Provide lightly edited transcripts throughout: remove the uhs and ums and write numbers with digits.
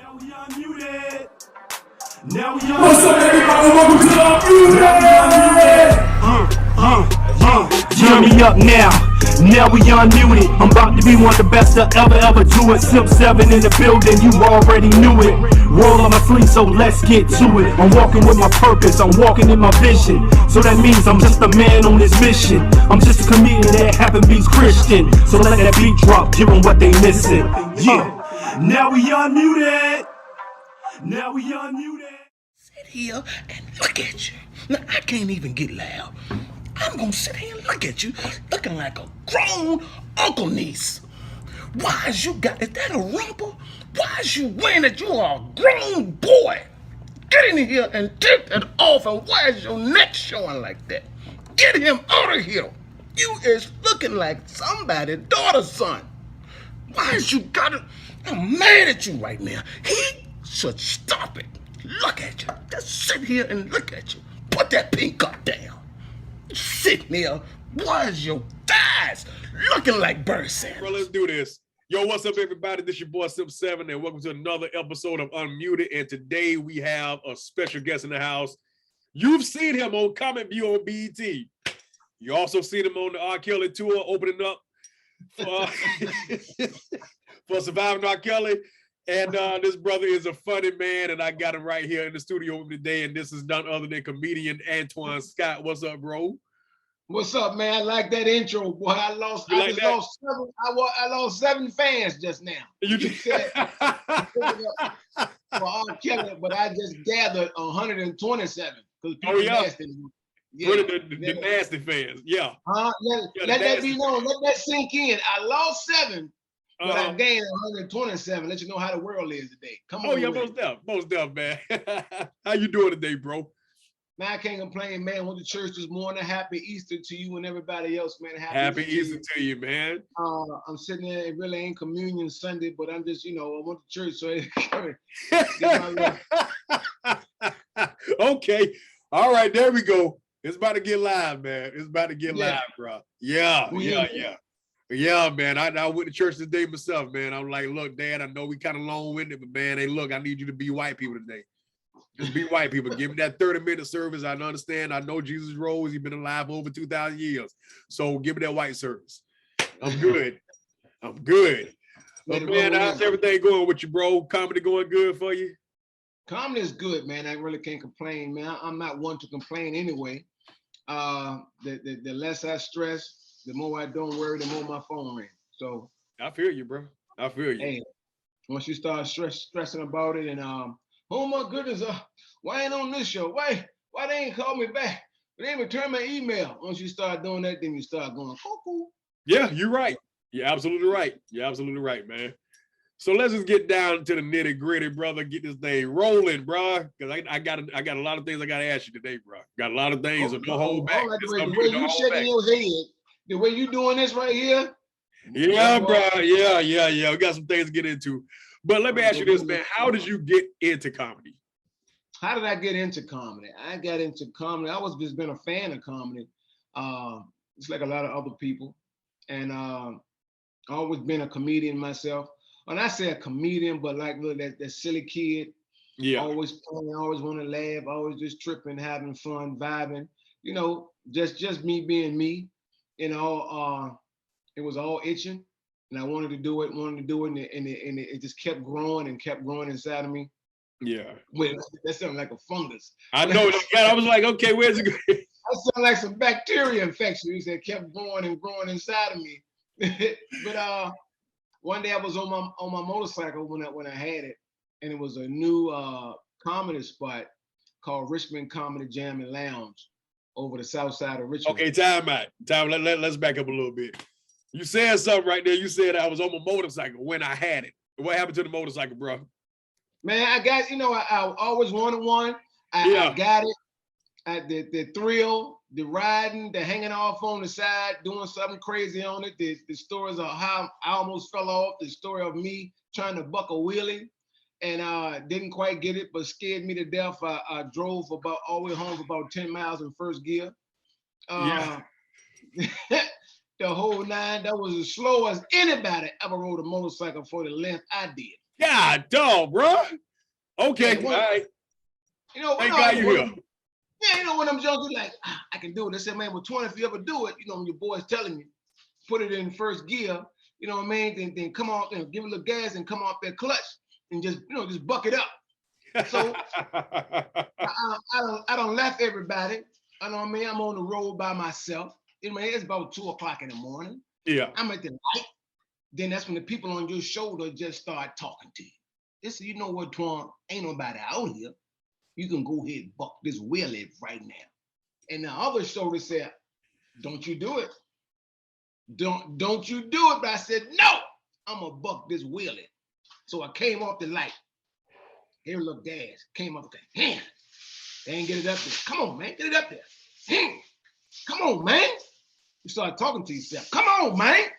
Now we unmuted. Now we unmuted. What's up, everybody? Welcome to Unmuted. Turn me up now. Now we unmuted. I'm about to be one of the best to ever do it. Sim 7 in the building, you already knew it. Roll on my sleeve, so let's get to it. I'm walking with my purpose, I'm walking in my vision. So that means I'm just a man on this mission. I'm just a comedian that happen to be Christian. So let that beat drop, give them what they missing. Yeah. Now we unmuted. Now we unmuted. Sit here and look at you. Now, I can't even get loud. I'm gonna sit here and look at you, looking like a grown uncle niece. Why is you got, is that a rumple? Why is you wearing it? You are a grown boy. Get in here and take that off, and why is your neck showing like that? Get him out of here. You is looking like somebody's daughter's son. Why is you got it? I'm mad at you right now. He should stop it. Look at you. Just sit here and look at you. Put that pink cup down. Sit there. Why is your thighs looking like bird sandals? Bro, let's do this. Yo, what's up, everybody? This your boy Sim 7, and welcome to another episode of Unmuted. And today we have a special guest in the house. You've seen him on Comment View on BET. You also seen him on the R. Kelly tour, opening up for Surviving R. Kelly. And this brother is a funny man, and I got him right here in the studio with me today. And this is none other than Comedian Antione Scott. What's up, bro? What's up, man? I like that intro, boy. I lost 7 fans just now. You said for R. Kelly, but I just gathered 127 because people nasty. Yeah, the nasty fans. Yeah. Let that be known. Let that sink in. I lost 7. But I gained 127. Let you know how the world is today. Come on. Oh, yeah, most deaf, man. How you doing today, bro? Man, I can't complain, man. Went to church this morning. Happy Easter to you and everybody else, man. Happy Easter to you, man. I'm sitting there. It really ain't communion Sunday, but I'm just, I went to church, so okay. All right, there we go. It's about to get live, man. It's about to get live, bro. Yeah. Yeah, man. I went to church today myself, man. I'm like, look, Dad, I know we kind of long-winded, but man, hey, look, I need you to be white people today. Just be white people. Give me that 30-minute service. I understand. I know Jesus rose. He's been alive for over 2,000 years. So give me that white service. I'm good. But man, how's everything going with you, bro? Comedy going good for you? Comedy is good, man. I really can't complain, man. I'm not one to complain anyway. The less I stress, the more I don't worry, the more my phone rings. So I feel you, bro. I feel you. Hey, once you start stressing about it, and oh my goodness, why ain't on this show? Why they ain't call me back? They ain't return my email. Once you start doing that, then you start going cuckoo. Yeah, you're right. You're absolutely right. You're absolutely right, man. So let's just get down to the nitty gritty, brother. Get this thing rolling, bro. Because I got a lot of things I gotta ask you today, bro. Got a lot of things, so don't hold back. The way you shaking your head, the way you doing this right here. Yeah, bro. Yeah. We got some things to get into. But let me ask you this, man. How did you get into comedy? How did I get into comedy? I got into comedy. I was just been a fan of comedy. It's like a lot of other people. And I always been a comedian myself. When I say a comedian, but like look, that silly kid. Yeah. Always playing, always want to laugh, always just tripping, having fun, vibing. Just me being me. It was all itching, and I wanted to do it, and it just kept growing inside of me. Yeah. Wait, that sounded like a fungus. I know. I was like, okay, where's it going? That sounded like some bacteria infection. He said kept growing and growing inside of me. But one day I was on my motorcycle when I had it, and it was a new comedy spot called Richmond Comedy Jam and Lounge over the south side of Richmond. Okay, time out. Let's back up a little bit. You said something right there. You said I was on my motorcycle when I had it. What happened to the motorcycle, bro? Man, I got, I always wanted one. I got it. The thrill, the riding, the hanging off on the side, doing something crazy on it. The stories of how I almost fell off. The story of me trying to buck a wheelie and didn't quite get it, but scared me to death. I drove all the way home for about 10 miles in first gear. The whole 9. That was as slow as anybody ever rode a motorcycle for the length I did. God, dog, bro. Okay, Yeah, all right. You know, Thank God you're here. Yeah, you know, when I'm junkies like, I can do it. They said, man, with 20, if you ever do it, you know, when your boy's telling you, put it in first gear, you know what I mean? Then come off and give it a little gas and come off that clutch and just, you know, just buck it up. So I don't left everybody. I know what I mean? I'm on the road by myself. You know, it's about 2 o'clock in the morning. Yeah. I'm at the light. Then that's when the people on your shoulder just start talking to you. This, you know what, Twan? Ain't nobody out here. You can go ahead and buck this wheelie right now. And the other shoulder said, don't you do it. Don't you do it. But I said, no, I'm gonna buck this wheelie. So I came off the light. Here look gas. Came up with the hand. They ain't get it up there. Come on, man, get it up there. Come on, man. You start talking to yourself. Come on, man.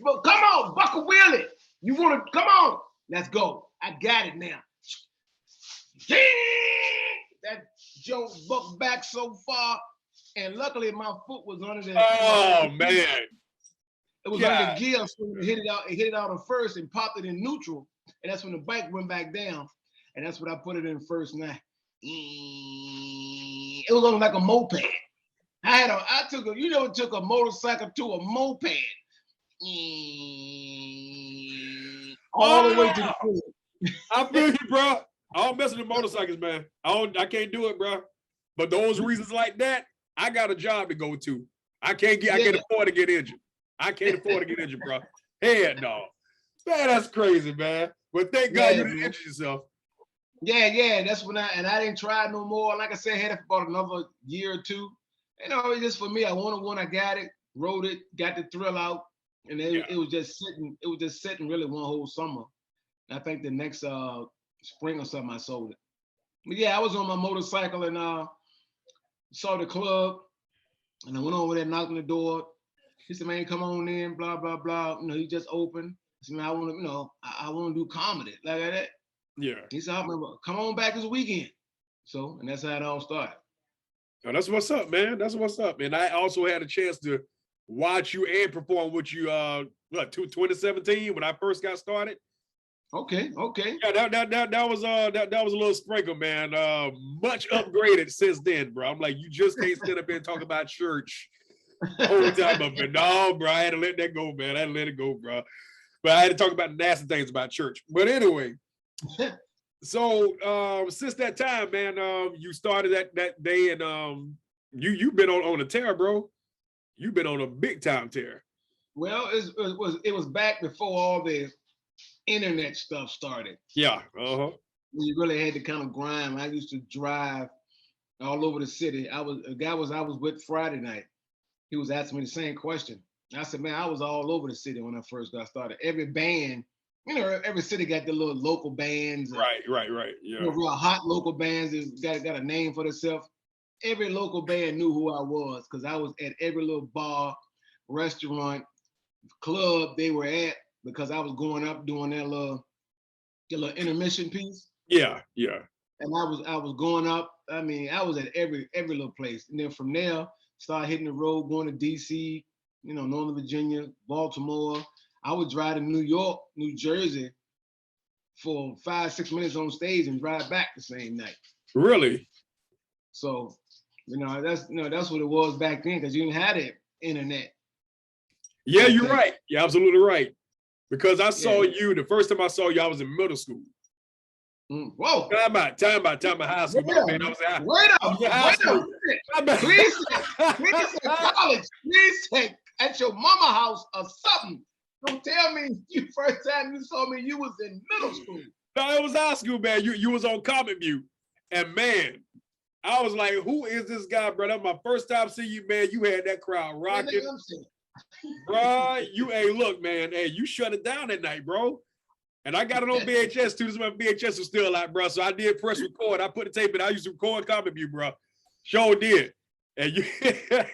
But come on, buck a wheelie. You wanna come on? Let's go. I got it now. That joke bucked back so far, and luckily my foot was under the. Oh man! It was under gear, so it hit it out. It hit it out on first and popped it in neutral, and that's when the bike went back down, and that's when I put it in first. Now it was on like a moped. I took a motorcycle to a moped, all the way to the field. I feel you, bro. I don't mess with the motorcycles, man. I can't do it, bro. But those reasons like that, I got a job to go to. I can't afford to get injured. I can't afford to get injured, bro. Head dog. Man, that's crazy, man. But thank God you didn't injure yourself. Yeah. That's when I didn't try no more. Like I said, I had it for about another year or two. You know, it's just for me. I wanted one, I got it, rode it, got the thrill out, and it was just sitting. It was just sitting really one whole summer. I think the next spring or something I sold it. But yeah, I was on my motorcycle and saw the club, and I went over there, knocked on the door. He said, "Man, come on in." Blah blah blah. You know, he just opened. I said, "Man, I want to, I want to do comedy like that." Yeah. He said, "Come on back this weekend." So, and that's how it all started. Oh, that's what's up, man. That's what's up. And I also had a chance to watch you and perform with you. 2017 when I first got started. Okay. Yeah, that was a little sprinkle, man. Much upgraded since then, bro. I'm like, you just can't sit up there and talk about church the whole time up there. No, bro, I had to let that go, man. I had to let it go, bro. But I had to talk about nasty things about church. But anyway, so since that time, man, you started that day, and you've been on a tear, bro. You've been on a big time tear. Well, it was back before all the internet stuff started. Yeah. You really had to kind of grind. I used to drive all over the city. I was with Friday night. He was asking me the same question. I said, man, I was all over the city when I first got started. Every band, every city got their little local bands. Right. Yeah. Real hot local bands that got a name for themselves. Every local band knew who I was because I was at every little bar, restaurant, club they were at, because I was going up doing their little intermission piece. Yeah. And I was going up. I mean, I was at every little place. And then from there, started hitting the road, going to DC, Northern Virginia, Baltimore. I would drive to New York, New Jersey for 5-6 minutes on stage and drive back the same night. Really? So, that's what it was back then, because you didn't have the internet. Yeah, you're right. You're absolutely right. Because I saw you, the first time I saw you, I was in middle school. Whoa. Time about high school. Wait up. Please say college. Please say at your mama house or something. Don't tell me the first time you saw me, you was in middle school. No, it was high school, man. You was on Comic View. And man, I was like, who is this guy, bro? That was my first time seeing you, man. You had that crowd rocking. Bro, look, man, you shut it down that night, bro. And I got it on VHS too. This is my VHS was still out, bro. So I did press record. I put the tape in. I used to record Comic View, bro. Sure did. And you yeah,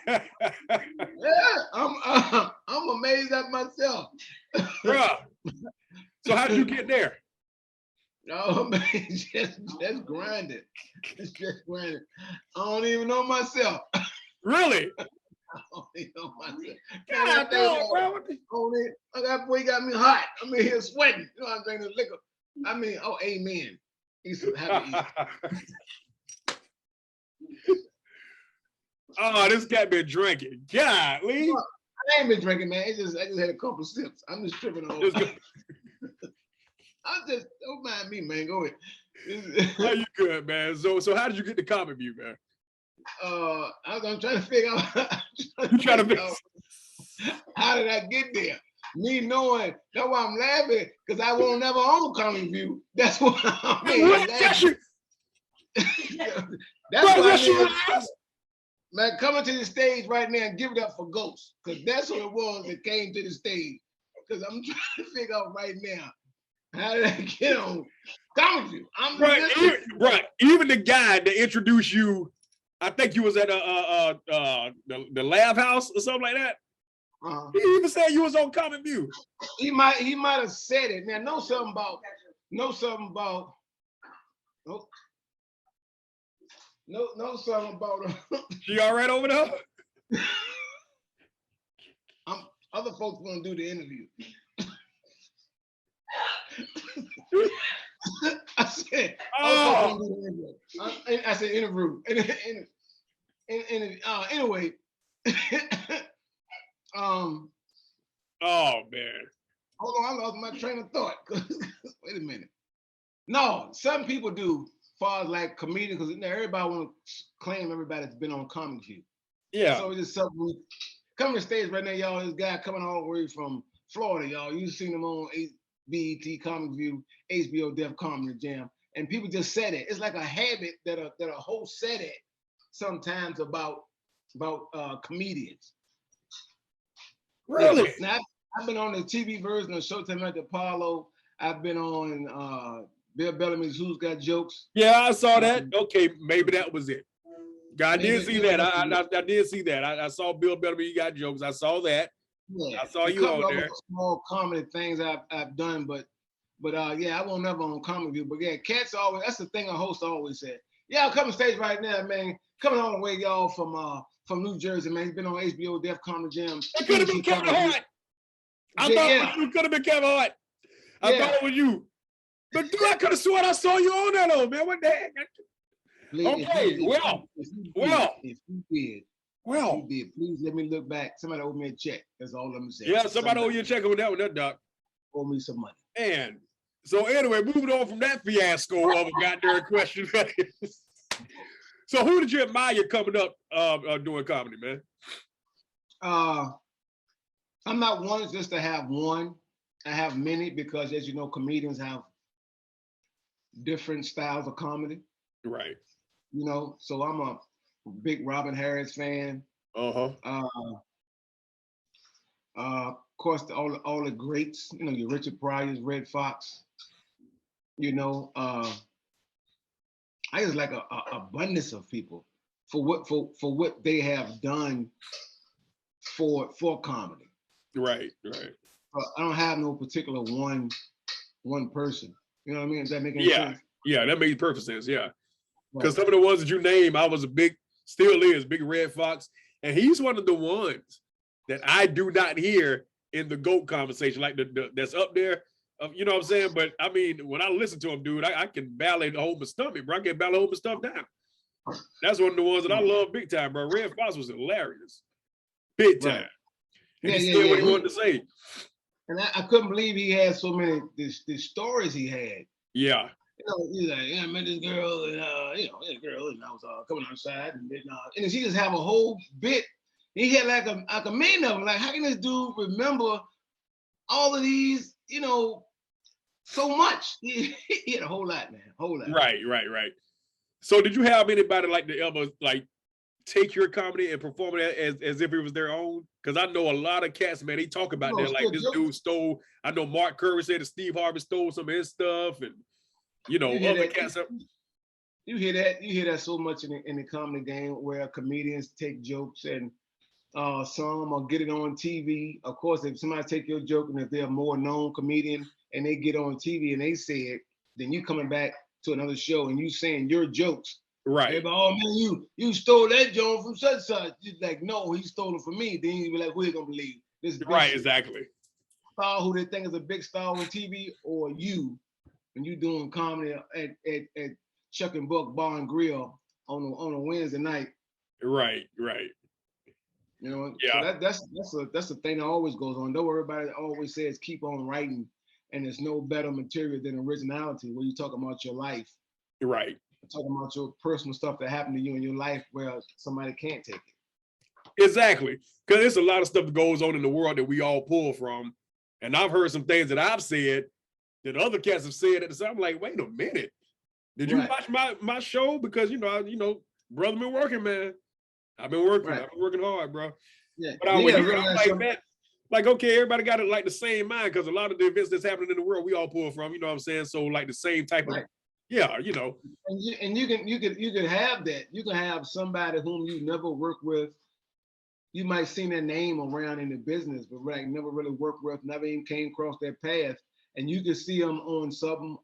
I'm amazed at myself. Bro. So how did you get there? Oh man, just grinding. Just grinding. I don't even know myself. Really? You know myself. God, no, bro. Oh, that boy got me hot. I'm in here sweating. You know what I'm saying? The liquor. I mean, oh, amen. Easter, happy Easter. Oh, this cat been drinking. Golly. I ain't been drinking, man. I just had a couple sips. I'm just tripping on. I just don't mind me, man. Go ahead. Oh, you good, man? So how did you get the Comic View, man? I'm trying to figure out. You trying to figure out how did I get there? Me knowing that's why I'm laughing because I won't never own Comic View. That's why I'm laughing. That's why man, coming to the stage right now and give it up for Ghost because that's what it was that came to the stage. Because I'm trying to figure out right now how did I get on Comic View? Right. Even the guy that introduced you, I think you was at the Lab House or something like that. He even said you was on Comic View. He might have said it. Now know something about. Know something about She all right over there? Other folks want to do the interview. I said, I said interview. Anyway. Oh man. Hold on, I lost my train of thought. Wait a minute. No, some people do, as far as like comedians, because everybody want to claim everybody that's been on Comic View. Yeah. So it's just something. Coming to stage right now, y'all. This guy coming all the way from Florida, y'all. You've seen him on BET Comic View, HBO Def Comedy Jam, and people just said it. It's like a habit that a host said it sometimes about comedians. Really? Now I've been on the TV version of Showtime at the Apollo. I've been on Bill Bellamy's Who's Got Jokes. Yeah, I saw that. Okay, maybe that was it. I did see that. I did see that. I saw Bill Bellamy, You Got Jokes. I saw that. Yeah, I saw you on there. Small comedy things I've done, but yeah, I won't never on Comic View. But yeah, cats always. That's the thing a host always said. Yeah, I'm coming stage right now, man. Coming all the way, y'all, from New Jersey, man. He's been on HBO Def Comedy Jam. It could have been Kevin Hart. I thought it could have been Kevin Hart. I thought it was you. But dude, I could have sworn I saw you on that, though, man. What the heck? Okay, if you did, please let me look back. Somebody owe me a check. That's all I'm saying. Yeah, somebody owe you a check on that one, doc. Owe me some money. And so anyway, moving on from that fiasco of a goddamn question. So who did you admire coming up doing comedy, man? I'm not one just to have one. I have many because, as you know, comedians have different styles of comedy. Right. You know, so I'm a big Robin Harris fan. Of course, all the greats. You know, your Richard Pryor's, Red Fox. You know, I just like a abundance of people for what they have done for comedy. Right. I don't have no particular one person. You know what I mean? Does that make any sense? Yeah, that makes perfect sense. Yeah. Because some of the ones that you name, I was still is big Red Fox. And he's one of the ones that I do not hear in the GOAT conversation, like that's up there. You know what I'm saying? But I mean, when I listen to him, dude, I can barely hold my stomach, bro. I can barely hold my stuff down. That's one of the ones that I love big time, bro. Red Fox was hilarious. Big time. Right. And he said what he wanted to say. And I couldn't believe he had so many the stories he had. Yeah. You know, he's like, yeah, I met this girl, and this girl, and I was coming outside, and he just have a whole bit. He had like a million of them. Like, how can this dude remember all of these? You know, so much. He had a whole lot, man, whole lot. Right. So, did you have anybody like to ever like take your comedy and perform it as if it was their own? Because I know a lot of cats, man, they talk about that. Like, this dude stole. I know Mark Curry said that Steve Harvey stole some of his stuff, and other cats. You hear that so much in the comedy game where comedians take jokes and some or get it on TV. Of course, if somebody take your joke and if they're a more known comedian and they get on TV and they say it, then you coming back to another show and you saying your jokes Right. Everybody, oh man, you stole that joint from such such. You're like, no, he stole it from me. Then you be like, who you gonna believe? This is Right, exactly. Star who they think is a big star on TV, or you when you doing comedy at Chuck and Buck Bar and Grill on a Wednesday night. Right, right. You know, Yeah. so that's the thing that always goes on. Though everybody always says keep on writing, and there's no better material than originality when you talk about your life. Right. Talking about your personal stuff that happened to you in your life where somebody can't take it. Exactly. Because there's a lot of stuff that goes on in the world that we all pull from. And I've heard some things that I've said that other cats have said at the time. I'm like, wait a minute. Did you watch my show? Because brother been working, man. I've been working. I've been working hard, bro. Yeah. But I like that. Like, okay, everybody got it like the same mind, because a lot of the events that's happening in the world we all pull from, you know what I'm saying? So like the same type of And you can have that. You can have somebody whom you never worked with. You might see their name around in the business, but never really worked with, never even came across their path. And you can see them on something,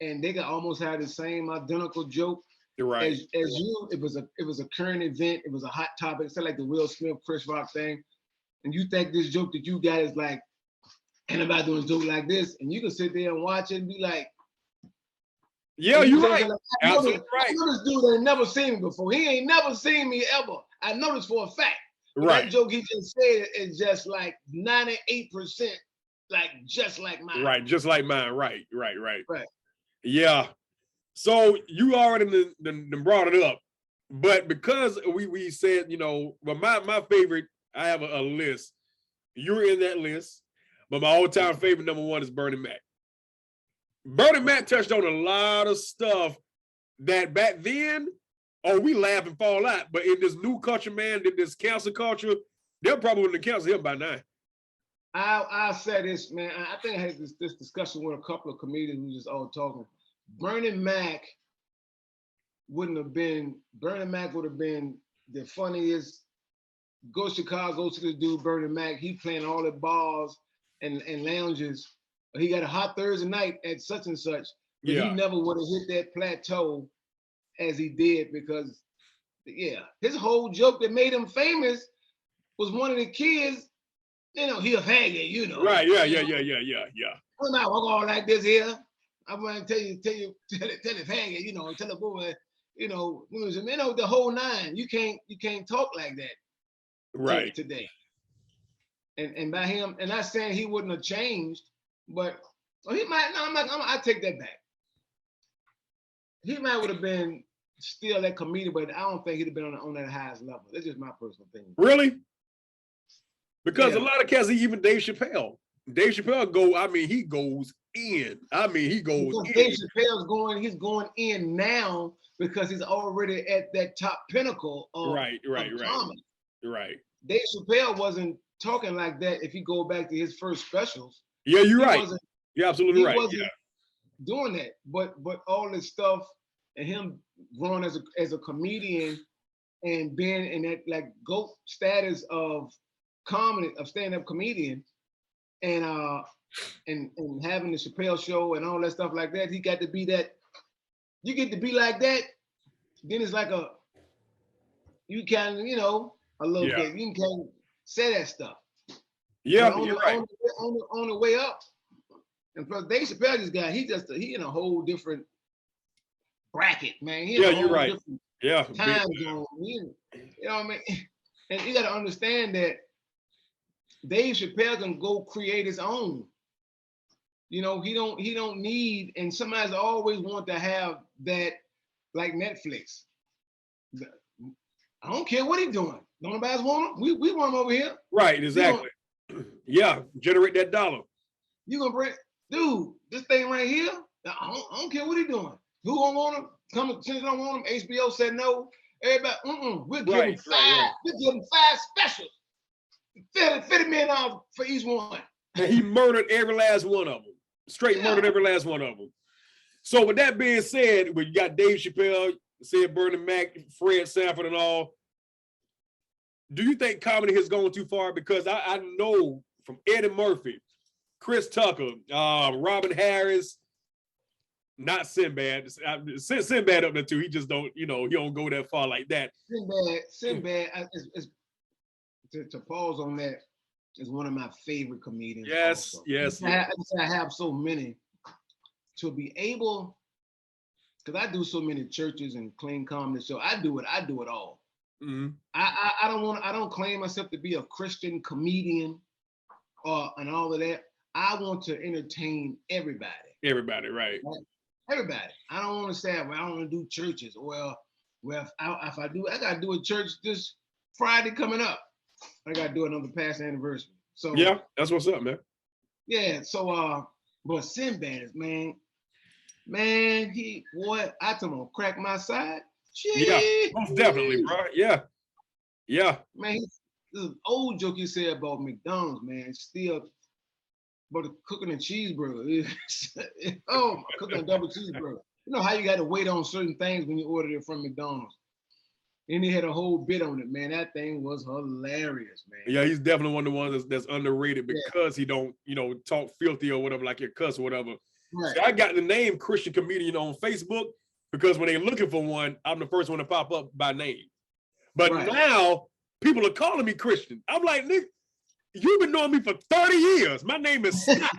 and they can almost have the same identical joke as you. It was a current event. It was a hot topic. It's like the Will Smith, Chris Rock thing. And you think this joke that you got is like, anybody doing a joke like this? And you can sit there and watch it and be like, yeah, you're right. Absolutely right. I know this dude ain't never seen me before. He ain't never seen me ever. I know this for a fact. Right. That joke he just said is just like 98%, like just like mine. Right, just like mine. Right. Yeah. So you already brought it up, but because we said, but my favorite, I have a list. You're in that list, but my all-time favorite number one is Bernie Mac. Bernie Mac touched on a lot of stuff that back then, we laugh and fall out. But in this new culture, man, this cancel culture, they're probably going to cancel him by now. I'll say this, man. I think I had this discussion with a couple of comedians who just all talking. Bernie Mac would have been the funniest. Go Chicago to the dude, Bernie Mac. He playing all the bars and lounges. He got a hot Thursday night at such and such, but he never would have hit that plateau as he did, because his whole joke that made him famous was one of the kids, he a faggot, Right, yeah. I'm not walk all like this here. I'm gonna tell it faggot, tell the boy, the whole nine. You can't talk like that right today. And by him, and not saying he wouldn't have changed, but he might. No, I take that back. He might would have been still that comedian, but I don't think he'd have been on that highest level. That's just my personal opinion. Really? Because a lot of cats, even Dave Chappelle. Dave Chappelle he goes in. He goes in. Dave Chappelle's he's going in now because he's already at that top pinnacle of comedy. Right. Dave Chappelle wasn't talking like that if you go back to his first specials. Yeah, you're right. You're absolutely right. He wasn't doing that. But all this stuff and him growing as a comedian and being in that like GOAT status of comedy, of stand-up comedian, and having the Chappelle show and all that stuff like that, he got to be that. You get to be like that, then it's like you can, a little bit. You can say that stuff. Yeah, you're right. On the way up. And plus Dave Chappelle, this guy, he in a whole different bracket, man. You're right. Yeah. Time zone. You know what I mean? And you got to understand that Dave Chappelle can go create his own. He don't need, and somebody's always want to have that, like Netflix. I don't care what he's doing. Don't nobody want him. We want him over here. Right, exactly. Generate that dollar. You gonna bring, dude, this thing right here, I don't care what he's doing. Who gonna want him? Since don't want him, HBO said no. Everybody, we're giving we're giving 5 specials. $50 million for each one. And he murdered every last one of them. Straight murdered every last one of them. So with that being said, when you got Dave Chappelle, said Bernie Mac, Fred Sanford and all, do you think comedy has gone too far? Because I know from Eddie Murphy, Chris Tucker, Robin Harris, Not Sinbad. Sinbad up there too. He just don't, he don't go that far like that. Sinbad. To pause on that, is one of my favorite comedians. Yes, also. yes. I have so many to be able, because I do so many churches and clean comedy show. I do it all. Mm-hmm. I don't claim myself to be a Christian comedian and all of that. I want to entertain everybody. Everybody, right? Everybody. I don't want to say, well, I don't want to do churches. Well, if I do, I gotta do a church this Friday coming up. I gotta do another past anniversary. So yeah, that's what's up, man. Yeah. So but Sinbad, man, he I told him crack my side. Jeez. Yeah, most definitely, bro. Yeah. Man, this is an old joke you said about McDonald's, man. Still about cooking a cheeseburger. Oh, cooking a double cheeseburger. You know how you got to wait on certain things when you order it from McDonald's. And he had a whole bit on it, man. That thing was hilarious, man. Yeah, he's definitely one of the ones that's underrated because he don't, talk filthy or whatever, like your cuss or whatever. Right. See, I got the name Christian Comedian on Facebook because when they're looking for one, I'm the first one to pop up by name. But now people are calling me Christian. I'm like, Nick, you've been knowing me for 30 years. My name is Scott.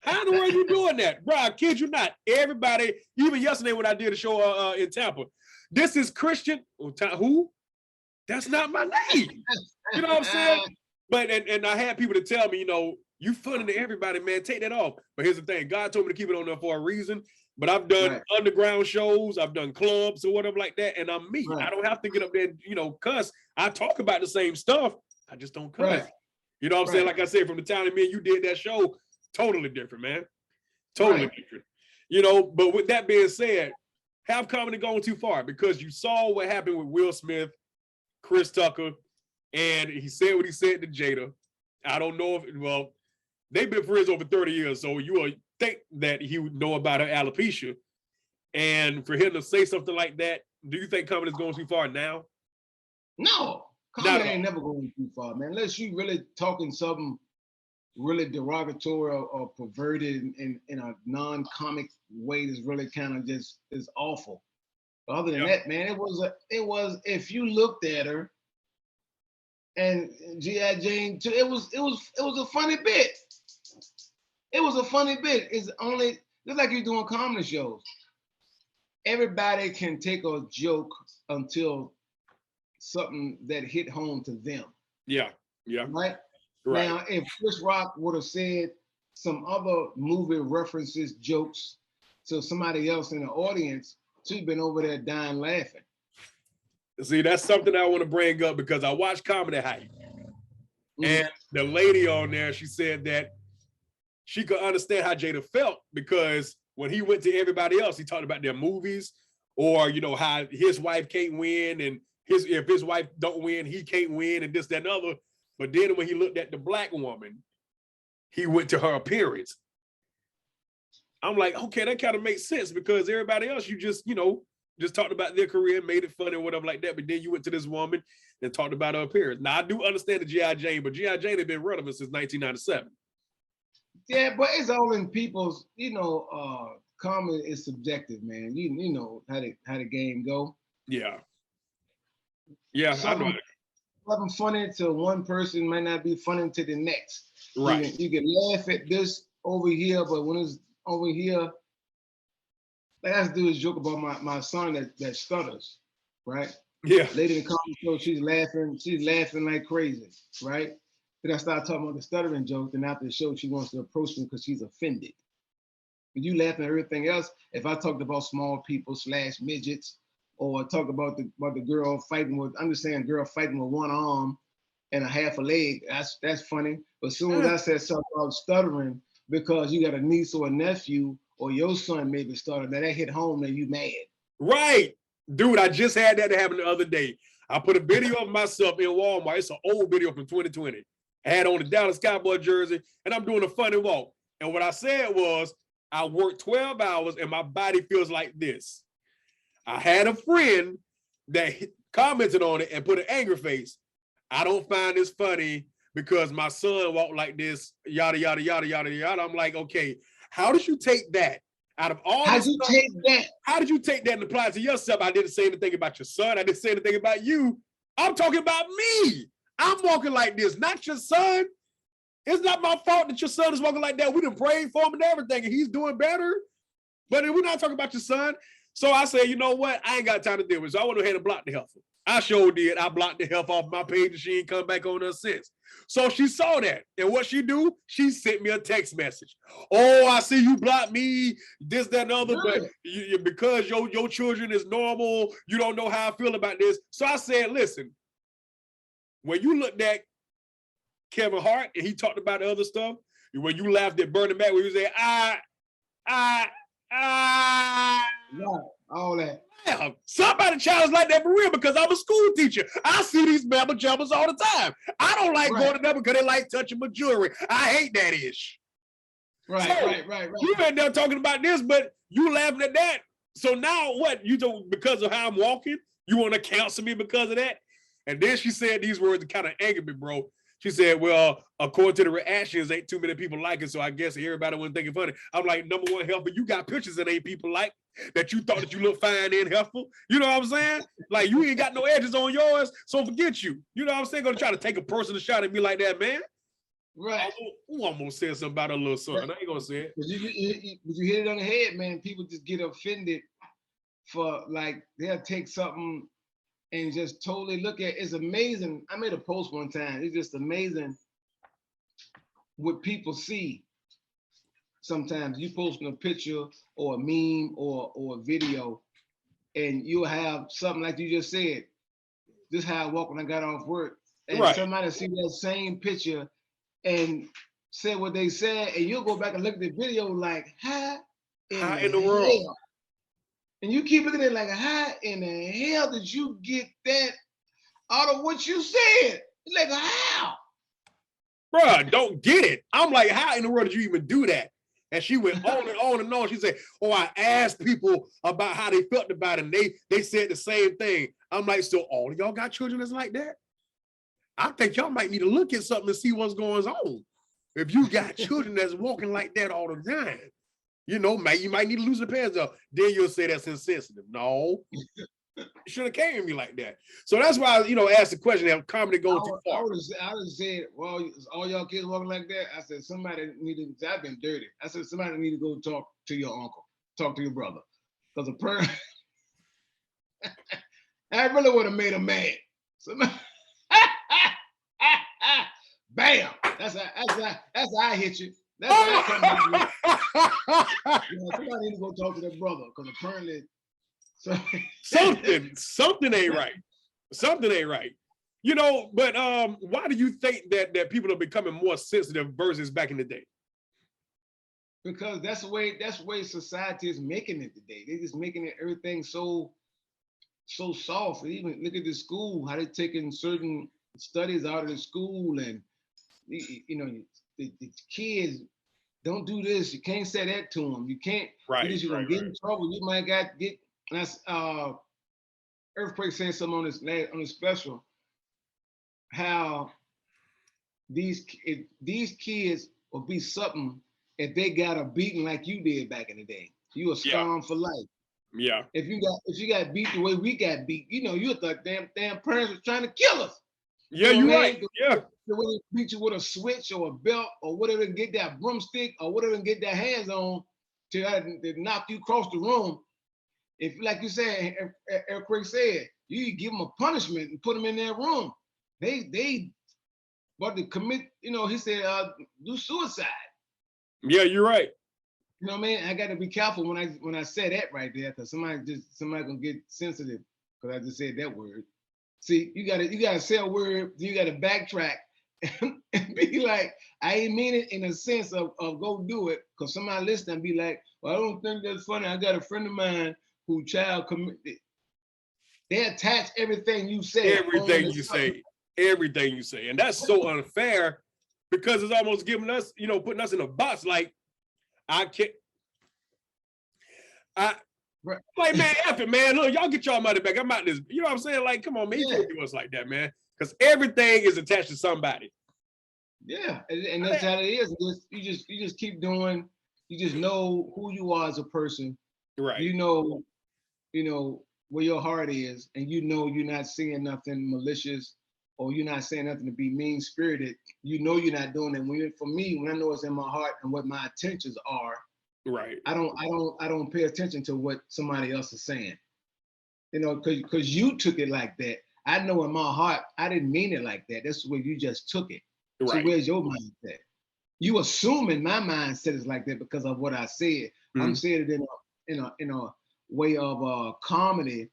How in the world are you doing that? Bro, I kid you not. Everybody, even yesterday when I did a show in Tampa, this is Christian. Who? That's not my name. You know what I'm saying? But and I had people to tell me, you funny to everybody, man. Take that off. But here's the thing: God told me to keep it on there for a reason. But I've done underground shows, I've done clubs or whatever like that, and I'm me. I don't have to get up there, cuss. I talk about the same stuff. I just don't cuss. You know what I'm saying? Like I said, from the time that me and you did that show, totally different, man. Totally different. But with that being said, have comedy gone too far? Because you saw what happened with Will Smith, Chris Tucker, and he said what he said to Jada. I don't know if, they've been friends over 30 years, so you would think that he would know about her alopecia. And for him to say something like that, do you think comedy's going too far now? No, comedy ain't never going too far, man. Unless you really talking something really derogatory or perverted in a non-comic way that's really kind of just is awful. But other than that, man, it was if you looked at her and G.I. Jane too, it was a funny bit. It was a funny bit. It's only just like you're doing comedy shows. Everybody can take a joke until something that hit home to them. Yeah. Right? Now, if Chris Rock would have said some other movie references, jokes to somebody else in the audience, she'd been over there dying laughing. See, that's something I want to bring up because I watched Comedy Hype. And the lady on there, she said that she could understand how Jada felt because when he went to everybody else, he talked about their movies or, how his wife can't win and if his wife don't win, he can't win and this, that, and other. But then when he looked at the black woman, he went to her appearance. I'm like, okay, that kind of makes sense because everybody else, you just talked about their career, made it funny or whatever like that. But then you went to this woman and talked about her appearance. Now, I do understand the G.I. Jane, but G.I. Jane had been relevant since 1997. Yeah, but it's all in people's, comedy is subjective, man. You know how the game go. Yeah. Yeah, I know. Something funny to one person might not be funny to the next. Right. You can laugh at this over here, but when it's over here, like I have to do this joke about my son that stutters, right? Yeah. Later in the comedy show, she's laughing like crazy, right? Then I start talking about the stuttering joke, and after the show, she wants to approach me because she's offended. But you laughing at everything else. If I talked about small people / midgets, or talk about the girl fighting with, I'm just saying girl fighting with one arm and a half a leg, that's funny. But as soon as I said something about stuttering because you got a niece or a nephew or your son maybe stuttering, that hit home and you mad. Right. Dude, I just had that happen the other day. I put a video of myself in Walmart. It's an old video from 2020. I had on the Dallas Cowboy jersey and I'm doing a funny walk. And what I said was, I worked 12 hours and my body feels like this. I had a friend that commented on it and put an angry face. I don't find this funny because my son walked like this, yada, yada, yada, yada, yada. I'm like, okay, how did you take that Out of all How'd this you stuff, take that? how did you take that and apply it to yourself? I didn't say anything about your son. I didn't say anything about you. I'm talking about me. I'm walking like this, not your son. It's not my fault that your son is walking like that. We done prayed for him and everything, and he's doing better. But we're not talking about your son. So I said, you know what? I ain't got time to deal with it. So I went ahead and blocked the heifer. I sure did. I blocked the heifer off my page and she ain't come back on her since. So she saw that. And what she do? She sent me a text message. Oh, I see you blocked me, this, that, and the other, but because your children is normal, you don't know how I feel about this. So I said, listen, when you looked at Kevin Hart and he talked about the other stuff, when you laughed at Bernie Mac, when you said, Right, all that. Yeah, somebody challenge like that for real because I'm a school teacher. I see these mammal jumpers all the time. I don't like going to them because they like touching my jewelry. I hate that ish. Right, so, right. You been there talking about this, but you laughing at that. So now what? You don't, because of how I'm walking, you want to counsel me because of that? And then she said these words that kind of angered me, bro. She said, well, according to the reactions, ain't too many people like it, so I guess everybody wasn't thinking funny. I'm like, number one, helper, you got pictures that ain't people like, that you thought that you look fine and helpful. You know what I'm saying? Like, you ain't got no edges on yours, so forget you. You know what I'm saying? Gonna try to take a personal shot at me like that, man. Right. Who almost said something about a little son? I ain't gonna say it. But you hit it on the head, man. People just get offended for, like, they'll take something and just totally look at. It's amazing. I made a post one time. It's just amazing what people see. Sometimes you posting a picture or a meme or a video, and you'll have something like you just said. This is how I walk when I got off work. And somebody see that same picture and say what they said, and you'll go back and look at the video like, how in the world? Hell? And you keep looking at it like, how in the hell did you get that out of what you said? Like, how? Bruh, don't get it. I'm like, how in the world did you even do that? And she went on and on and on. She said, oh, I asked people about how they felt about it, and they said the same thing. I'm like, so all of y'all got children that's like that? I think y'all might need to look at something and see what's going on. If you got children that's walking like that all the time, you know, you might need to loosen the pants up. Then you'll say that's insensitive. No, you should have came to me like that. So that's why I, asked the question, have comedy go too far? I would have said, well, all y'all kids walking like that? I said, somebody need to, I've been dirty. I said, somebody need to go talk to your uncle, talk to your brother. Because a parent, I really would have made him mad. Somebody, bam! That's how I hit you. That's how I come to you. Somebody need to go talk to their brother because apparently something ain't right. Something ain't right. But why do you think that people are becoming more sensitive versus back in the day? Because that's the way society is making it today. They're just making it everything so soft. Even look at the school, how they're taking certain studies out of the school, and the kids don't do this. You can't say that to them. You can't. Right. You're gonna get in trouble. You might get. That's Earthquake said something on this special. How these kids will be something if they got a beating like you did back in the day. You were scarred for life. Yeah. If you got beat the way we got beat, you thought damn parents was trying to kill us. Yeah, you're right. Yeah. The way they beat you with a switch or a belt or whatever, and get that broomstick or whatever, and get their hands on to knock you across the room. If, like you said, Earthquake said, you give them a punishment and put them in their room. But to commit, he said, do suicide. Yeah, you're right. You know what I mean? I got to be careful when I say that right there, because somebody gonna get sensitive because I just said that word. See, you gotta say a word, you gotta backtrack and be like, I ain't mean it in a sense of go do it, because somebody listening be like, well, I don't think that's funny. I got a friend of mine who child committed. They attach everything you say. Everything you say. And that's so unfair, because it's almost giving us, putting us in a box like, like, man, F it, man. Look, y'all get y'all money back. I'm out this. You know what I'm saying? Like, come on, man. You can't do us like that, man. Because everything is attached to somebody. Yeah, and that's how it is. You just keep doing You just know who you are as a person. Right. You know where your heart is, and you know you're not saying nothing malicious, or you're not saying nothing to be mean spirited. You know you're not doing it. For me, when I know it's in my heart and what my intentions are, right. I don't pay attention to what somebody else is saying. You know, because you took it like that. I know in my heart I didn't mean it like that. That's the way you just took it. Right. So where's your mindset? You assuming my mindset is like that because of what I said. I'm saying it in a way of comedy.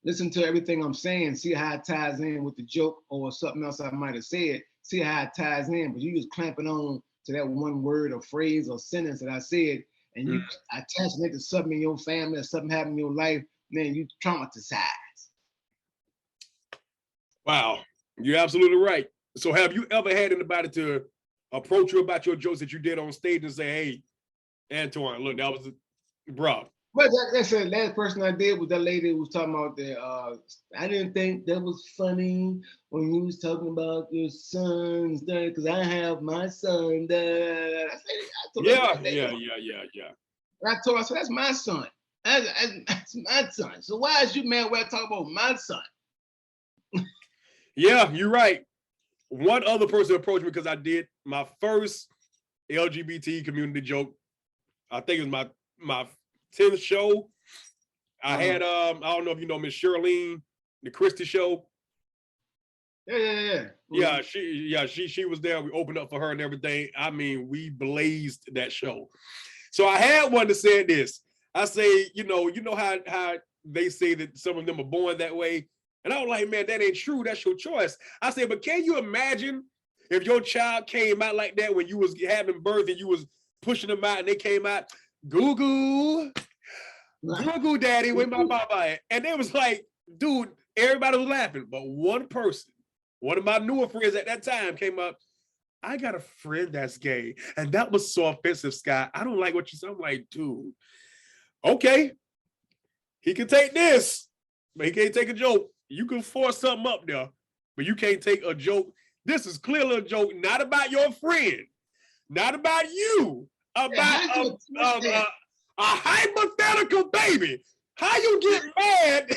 Listen to everything I'm saying, see how it ties in with the joke or something else I might have said, see how it ties in, but you just clamping on to that one word or phrase or sentence that I said, and you attaching it to something in your family or something happened in your life, man, you traumatized. Wow, you're absolutely right. So have you ever had anybody to approach you about your jokes that you did on stage and say, hey, Antoine, look, that was, bro. But that's the last person I did was that lady who was talking about the, I didn't think that was funny when you was talking about your sons, because I have my son. I told her, yeah. And I told her, so that's my son. That's my son. So why is you mad when I talk about my son? Yeah, you're right. One other person approached me because I did my first LGBT community joke. I think it was my 10th show. I had I don't know if you know Miss Shirlene, the Christie show. Yeah. Yeah, she was there. We opened up for her and everything. I mean, we blazed that show. So I had one that said this. I say, you know how they say that some of them are born that way. And I was like, man, that ain't true. That's your choice. I said, but can you imagine if your child came out like that when you was having birth and you was pushing them out and they came out, goo-goo, goo-goo daddy, where my baba at? And they was like, dude, everybody was laughing. But one person, one of my newer friends at that time came up, I got a friend that's gay. And that was so offensive, Scott. I don't like what you said. I'm like, dude, okay, he can take this, but he can't take a joke. You can force something up there, but you can't take a joke. This is clearly a joke, not about your friend, not about you, about a hypothetical baby. How you get mad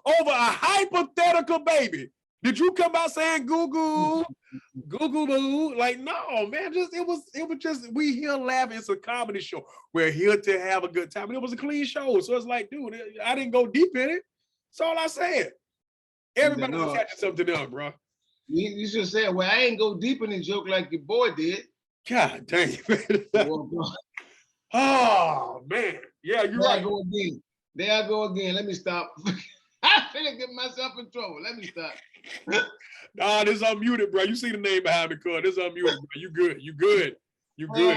over a hypothetical baby? Did you come out saying goo goo, goo goo boo? Like, no, man, it was just, we here laughing. It's a comedy show. We're here to have a good time. And it was a clean show. So it's like, dude, I didn't go deep in it. That's all I said. Everybody's attaching something up, bro. You should say, well, I ain't go deep in the joke like your boy did. God dang it. Oh, man. Yeah, you're right. There I go again. Let me stop. I'm finna get myself in trouble. Let me stop. Nah, this is unmuted, bro. You see the name behind me, cuz. This is unmuted, bro. You good. You good. You good.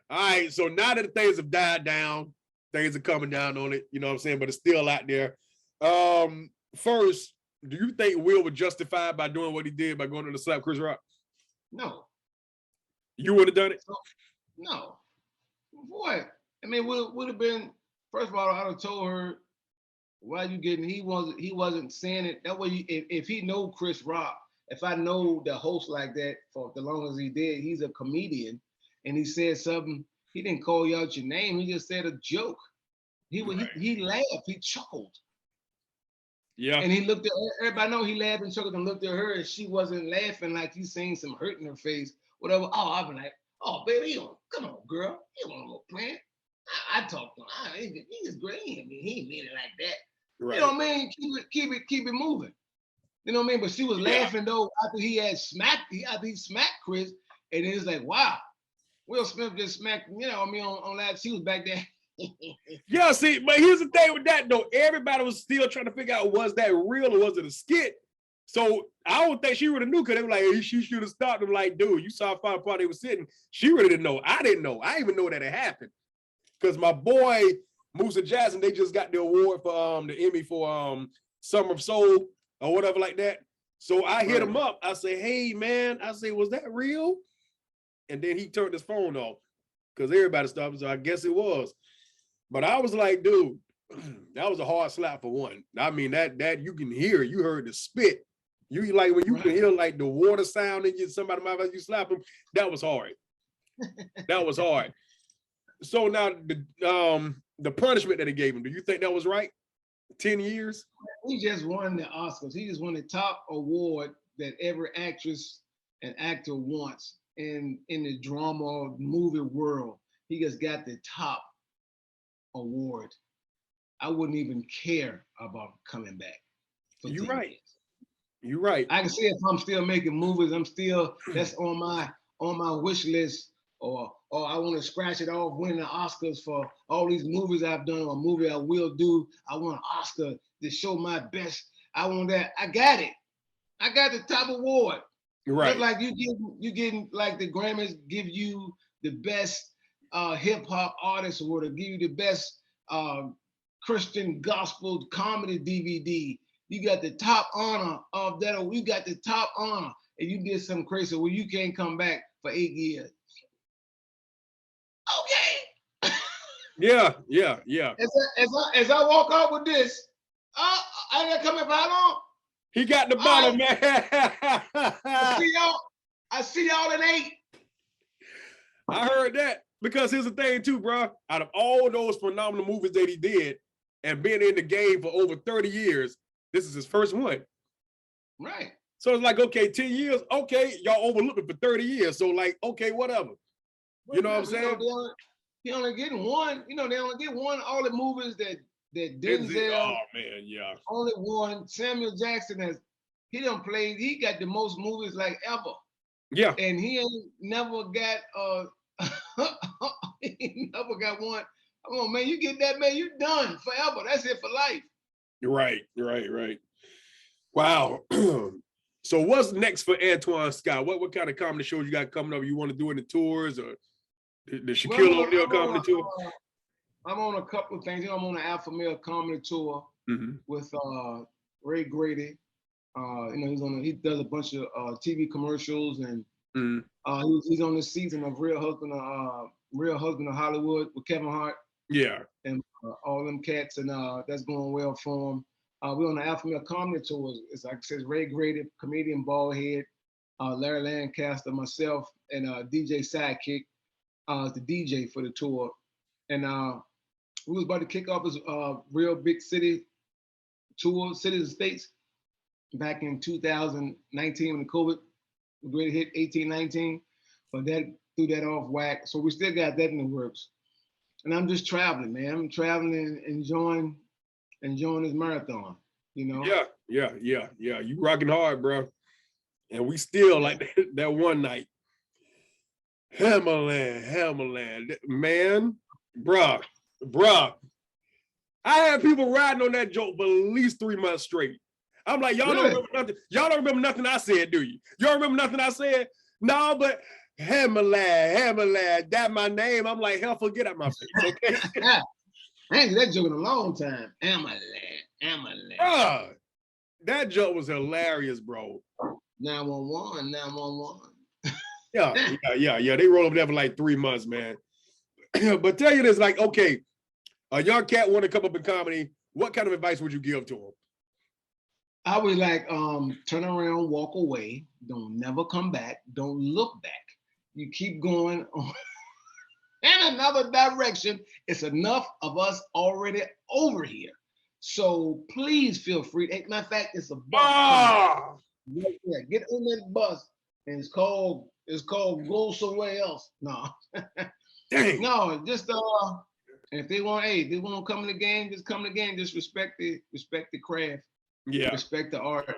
All right. So now that things have died down, things are coming down on it, you know what I'm saying? But it's still out there. First, do you think Will was justified by doing what he did by going to slap Chris Rock? No. You would have done it? No. What? I mean, would have been, first of all, I'd have told her, why you getting, he wasn't saying it. That way, if he know Chris Rock, if I know the host like that for the long as he did, he's a comedian, and he said something, he didn't call you out your name, he just said a joke. He laughed, he chuckled. Yeah. And he looked at everybody, know he laughed and chuckled and looked at her, and she wasn't laughing like he's seeing some hurt in her face, whatever. Oh, I've been like, oh, baby, come on, girl. You don't want no plan. I talked to him. He's great. I mean, he ain't mean it like that. Right. You know what I mean? Keep it moving. You know what I mean? But she was laughing though after he smacked Chris, and it's like, wow, Will Smith just smacked, you know what I mean, on that. She was back there. Yeah, see, but here's the thing with that though. Everybody was still trying to figure out, was that real or was it a skit? So I don't think she really knew, because they were like, hey, she should have stopped him. Like, dude, you saw how far apart they were sitting. She really didn't know. I didn't know. I didn't even know that it happened. Because my boy Musa Jackson, they just got the award for the Emmy for Summer of Soul or whatever like that. So I hit him up. I say, hey man, I say, was that real? And then he turned his phone off because everybody stopped. So I guess it was. But I was like, dude, that was a hard slap for one. I mean, that you can hear, you heard the spit. You like when you can hear like the water sound and somebody might you slap him, that was hard. That was hard. So now the punishment that he gave him, do you think that was right? 10 years? He just won the Oscars. He just won the top award that every actress and actor wants in the drama movie world. He just got the top award. I wouldn't even care about coming back. You're right. You're right. I can see if I'm still making movies, that's on my wish list, or I want to scratch it off, winning the Oscars for all these movies I've done, or a movie I will do. I want an Oscar to show my best. I want that. I got it. I got the top award. Right. Just like you getting like the Grammys give you the best hip hop artist award, or give you the best Christian gospel comedy DVD. You got the top honor of that. You got the top honor, and you did something crazy where you can't come back for 8 years. Okay. Yeah. As I walk out with this, I ain't coming for how long? He got the bottle, man. I see y'all in 8. I heard that, because here's the thing too, bro. Out of all those phenomenal movies that he did, and being in the game for over 30 years, this is his first one. Right. So it's like, okay, 10 years, okay, y'all overlooked it for 30 years. So like, okay, whatever. You know what I'm saying? He only getting one. They only get one. All the movies that Denzel. Oh man, yeah. Only one. Samuel Jackson he done played. He got the most movies like ever. Yeah. And he ain't never got he never got one. Come on, man, you get that, man, you done forever. That's it for life. You're right. Wow. So what's next for Antione Scott? What kind of comedy shows you got coming up? You want to do any tours, or the Shaquille O'Neal comedy tour? I'm on a couple of things. I'm on an Alpha Male comedy tour with Ray Grady. He does a bunch of TV commercials, and he's on this season of Real Husband of Hollywood with Kevin Hart. Yeah. And all them cats, and that's going well for him. We're on the Alpha Male comedy tour. It's like I said, Ray Grady, comedian Baldhead, Larry Lancaster, myself, and DJ Sidekick, the DJ for the tour. And we was about to kick off this real big city tour, cities and states, back in 2019 when the COVID really hit 18-19, but that threw that off whack. So we still got that in the works. And I'm just traveling, man. I'm traveling and enjoying this marathon, Yeah. You rocking hard, bro. And we still like that one night. Hammerland, man, bruh. I had people riding on that joke for at least 3 months straight. I'm like, y'all don't remember nothing. Y'all don't remember nothing I said, do you? Y'all remember nothing I said? No, but Hammerland, that my name. I'm like, hell, forget out my face, okay? I ain't that joke in a long time. Hammerland. Bruh, that joke was hilarious, bro. 911. Yeah. They rolled over there for like 3 months, man. But tell you this, like, okay, a young cat want to come up in comedy. What kind of advice would you give to him? I would like turn around, walk away, don't never come back, don't look back. You keep going on in another direction. It's enough of us already over here. So please feel free. Matter of fact, it's a bus. Yeah, get on that bus, and it's called Go Somewhere Else. No. Dang. No, just if they want to come in the game, just come in the game. Just respect the craft. Yeah. Respect the art.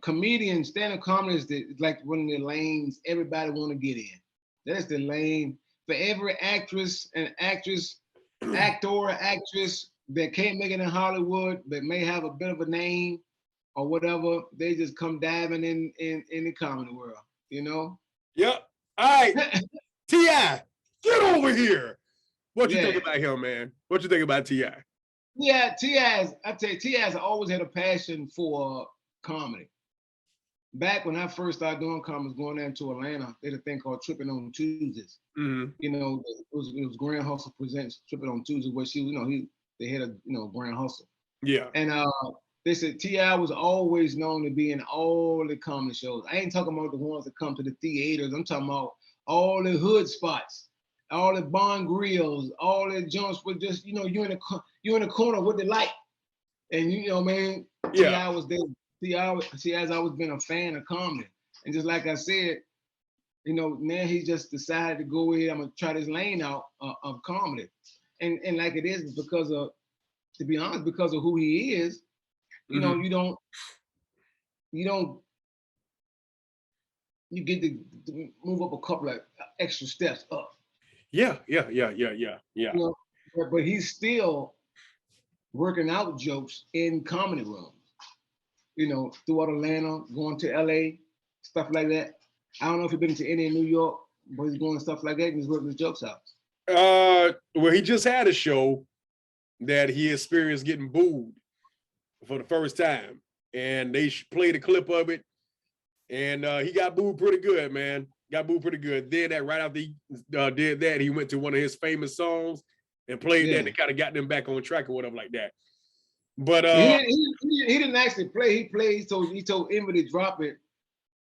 Comedians, stand-up comedy is like one of the lanes everybody want to get in. That's the lane for every actress and actress, actor or actress that can't make it in Hollywood, but may have a bit of a name or whatever. They just come diving in the comedy world. Yep. All right. T.I., get over here. What you think about him, man? What you think about T.I.? Yeah, T.I.'s always had a passion for comedy. Back when I first started doing comedy, going down to Atlanta, they had a thing called Tripping on Tuesdays. It was Grand Hustle presents Tripping on Tuesdays, where they had a Grand Hustle. Yeah. And they said T.I. was always known to be in all the comedy shows. I ain't talking about the ones that come to the theaters. I'm talking about all the hood spots, all the barn grills, all the joints with just, you know, you in the corner with the light. And you know, man, Yeah. T.I. was there. T.I. has always been a fan of comedy. And just like I said, you know, now he just decided to go ahead, I'm gonna try this lane out of comedy. And like it is because of, to be honest, because of who he is, you know, you get to move up a couple of extra steps up. Yeah. You know, but he's still working out jokes in comedy rooms, you know, throughout Atlanta, going to LA, stuff like that. I don't know if he's been to any in New York, but he's going stuff like that and he's working his jokes out. Well, he just had a show that he experienced getting booed for the first time, and they played a clip of it, and he got booed pretty good, man. Got booed pretty good. Then that right after he did that, he went to one of his famous songs and played that, and it kind of got them back on track or whatever like that. But he didn't actually play. He played. He told Emma to drop it.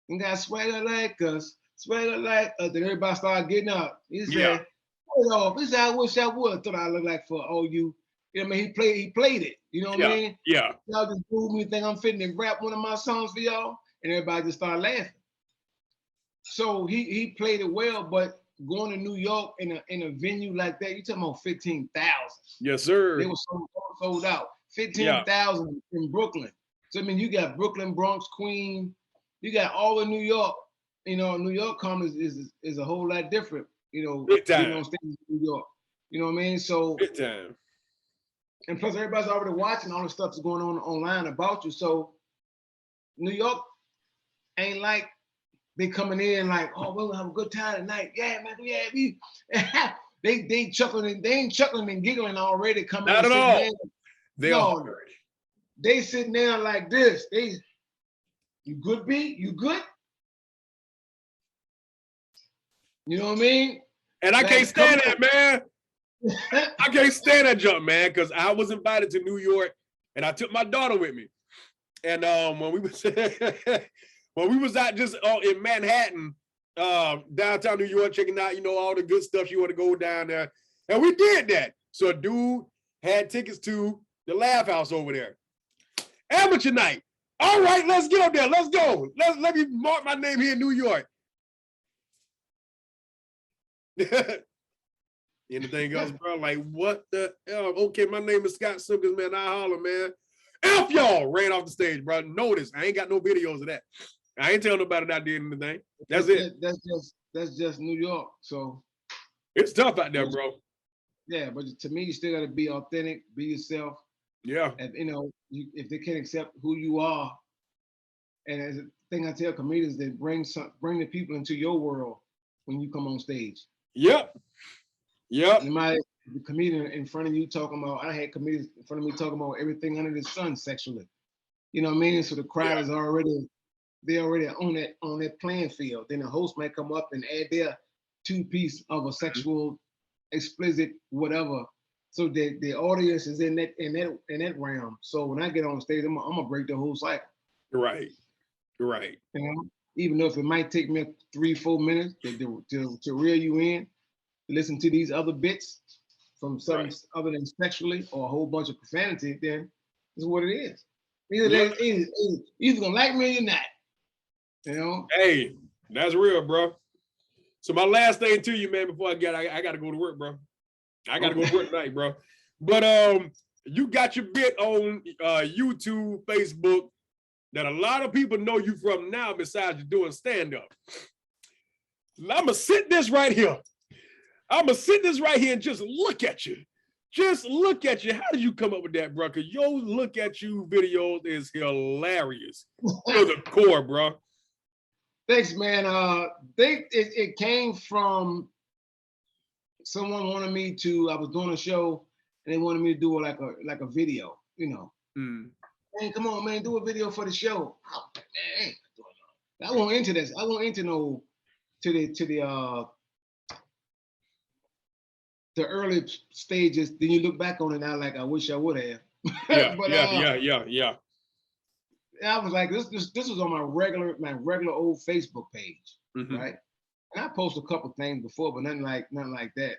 And got swagger like us, swagger like us. Then everybody started getting up. He said, "Hold off. This is how I wish I would." Thought I looked like for all you. You know what I mean? He played it. You know what I mean? Yeah. Y'all just booed me, think I'm fitting to rap one of my songs for y'all, and everybody just started laughing. So he played it well, but going to New York in a venue like that, you talking about 15,000. Yes, sir. They were sold out. 15,000 in Brooklyn. So I mean, you got Brooklyn, Bronx, Queens. You got all of New York. You know, New York comedy is a whole lot different. You know, big time. On stage in New York. You know what I mean? So big time. And plus, everybody's already watching all the stuff that's going on online about you. So New York ain't like they coming in like, oh, we'll have a good time tonight. Yeah, man, we they chuckling and they ain't chuckling and giggling already coming. Not at all. No, they sitting there like this. You good, B? You good? You know what I mean? And I can't stand that, man. I can't stand that jump, man, because I was invited to New York and I took my daughter with me. And when we was out just in Manhattan, downtown New York, checking out, you know, all the good stuff you want to go down there. And we did that. So a dude had tickets to the Laugh House over there. Amateur night. All right, let's get up there. Let's go. Let me mark my name here in New York. Anything else, bro? Like, what the hell? Okay, my name is Scott Simpkins, man. I holler, man. F y'all ran off the stage, bro. Notice, I ain't got no videos of that. I ain't telling nobody that I did anything. That's it. That's just New York. So it's tough out there, bro. Yeah, but to me, you still got to be authentic, be yourself. Yeah. And you know, if they can't accept who you are, and as a thing I tell comedians, that bring the people into your world when you come on stage. Yep. The comedian in front of you talking about, I had comedians in front of me talking about everything under the sun sexually. You know what I mean? So the crowd is already on that playing field. Then the host might come up and add their 2 piece of a sexual, explicit, whatever. So the audience is in that realm. So when I get on stage, I'm gonna break the whole cycle. Right. You know? Even though if it might take me 3-4 minutes to reel you in, listen to these other bits from something other than sexually or a whole bunch of profanity, then it's what it is. Either gonna like me or you're not. You know? Hey, that's real, bro. So my last thing to you, man, before I gotta go to work, bro. I gotta go to work tonight, bro. But you got your bit on YouTube, Facebook, that a lot of people know you from now besides you doing stand-up. I'ma sit this right here. And just look at you. Just look at you. How did you come up with that, bro? Because your look at you videos is hilarious to the core, bro. Thanks, man. It came from someone wanted me to. I was doing a show and they wanted me to do like a video, you know. Hey, come on, man, do a video for the show. Oh, man, I won't into this. I won't into no to the early stages. Then you look back on it now like I wish I would have. Yeah. I was like, this was on my regular old Facebook page, right? And I posted a couple things before, but nothing like that.